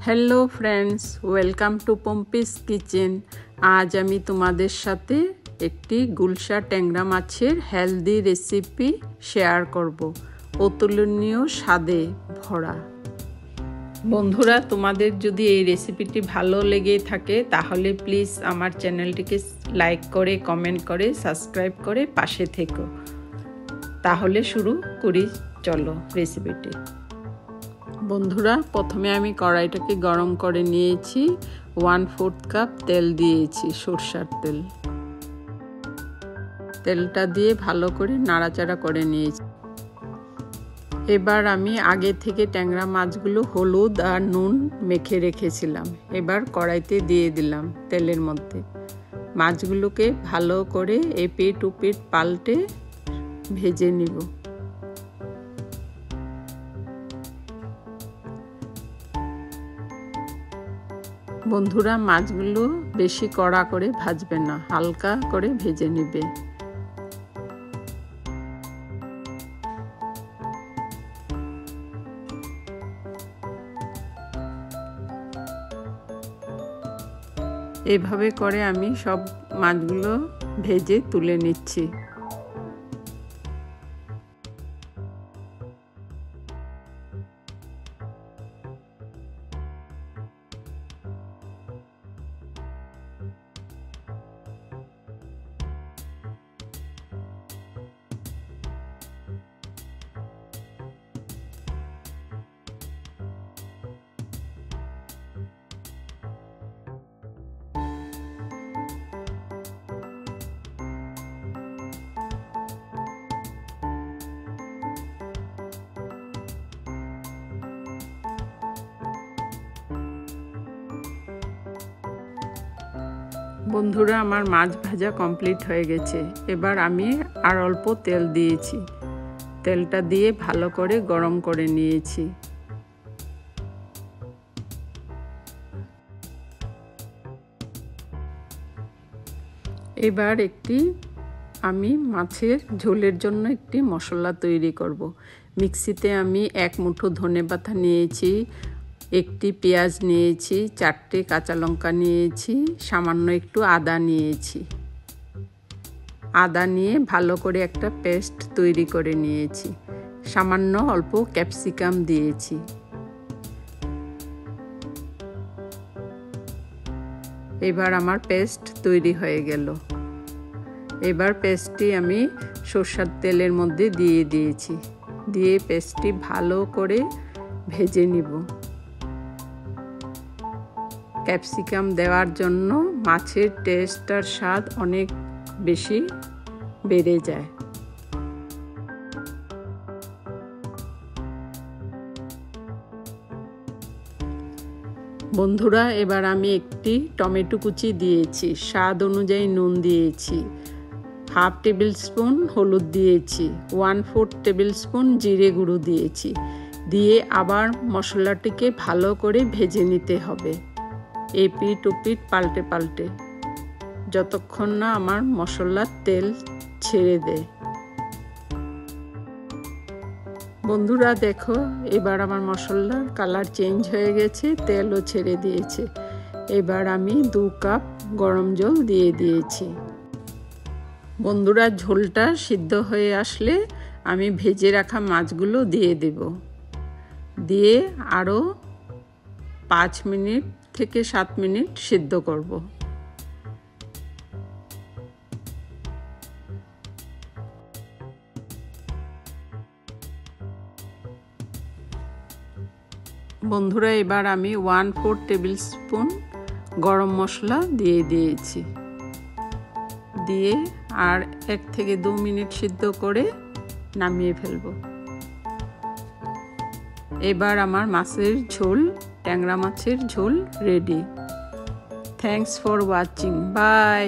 Hello friends, welcome to Pompi's kitchen. আজ আমি তোমাদের সাথে একটি গুলশা ট্যাংরা মাছের হেলদি রেসিপি শেয়ার করব, অতুলনীয় স্বাদে ভরা। বন্ধুরা, তোমাদের যদি এই রেসিপিটি ভালো লেগে থাকে তাহলে প্লিজ আমার চ্যানেলটিকে লাইক করে, কমেন্ট করে, সাবস্ক্রাইব করে পাশে থেকো। তাহলে শুরু করি, চলো রেসিপিটি। বন্ধুরা, প্রথমে আমি কড়াইটাকে গরম করে নিয়েছি। 1/4 কাপ তেল দিয়েছি, সরষের তেল। তেলটা দিয়ে ভালো করে নাড়াচাড়া করে নিয়েছি। এবার আমি আগে থেকে ট্যাংরা মাছগুলো হলুদ আর নুন মেখে রেখেছিলাম। এবার কড়াইতে দিয়ে দিলাম তেলের মধ্যে। মাছগুলোকে ভালো করে এপিট ওপিট পাল্টে ভেজে নিব। বন্ধুরা, মাছগুলো বেশি কড়া করে ভাজবে না, হালকা করে ভেজে নিবে। এভাবে করে আমি সব মাছগুলো ভেজে তুলে নিচ্ছি। বন্ধুরা, আমার মাছ ভাজা কমপ্লিট হয়ে গেছে। এবার আমি আর অল্প তেল দিয়েছি। তেলটা দিয়ে ভালো করে গরম করে নিয়েছি। এবার আমি মাছের ঝোলের জন্য একটি মশলা তৈরি করব। মিক্সিতে আমি 1 মুঠো ধনেপাতা নিয়েছি, একটি পেঁয়াজ নিয়েছি, 4টে কাঁচা লঙ্কা নিয়েছি, সামান্য একটু আদা নিয়েছি। আদা নিয়ে ভালো করে একটা পেস্ট তৈরি করে নিয়েছি। সামান্য অল্প ক্যাপসিকাম দিয়েছি। এবার আমার পেস্ট তৈরি হয়ে গেল। এবার পেস্টটি আমি সরষের তেলের মধ্যে দিয়ে দিয়েছি। দিয়ে পেস্টটি ভালো করে ভেজে নিব। ক্যাপসিকাম দেওয়ার জন্য মাছের টেস্ট আর স্বাদ অনেক বেশি বেড়ে যায়। বন্ধুরা, এবার আমি একটি টমেটো কুচি দিয়েছি, স্বাদ অনুযায়ী নুন দিয়েছি, 1/2 টেবিল স্পুন হলুদ দিয়েছি, 1/4 টেবিল স্পুন জিরে গুঁড়ো দিয়েছি। দিয়ে আবার মশলাটিকে ভালো করে ভেজে নিতে হবে, এপিট ওপিট পাল্টে পাল্টে, যতক্ষণ না আমার মশলার তেল ছেড়ে দেয়। বন্ধুরা দেখো, এবার আমার মশলার কালার চেঞ্জ হয়ে গেছে, তেলও ছেড়ে দিয়েছে। এবার আমি 2 কাপ গরম জল দিয়ে দিয়েছি। বন্ধুরা, ঝোলটা সিদ্ধ হয়ে আসলে আমি ভেজে রাখা মাছগুলো দিয়ে দেব। দিয়ে আরও 5 মিনিট থেকে 7 মিনিট সিদ্ধ করব। বন্ধুরা, এবার আমি 1/4 টেবিল স্পুন গরম মশলা দিয়ে দিয়েছি। দিয়ে আর 1 থেকে 2 মিনিট সিদ্ধ করে নামিয়ে ফেলব। এবার আমার মাছের ঝোল, ট্যাংরা মাছের ঝোল ready. Thanks for watching. By.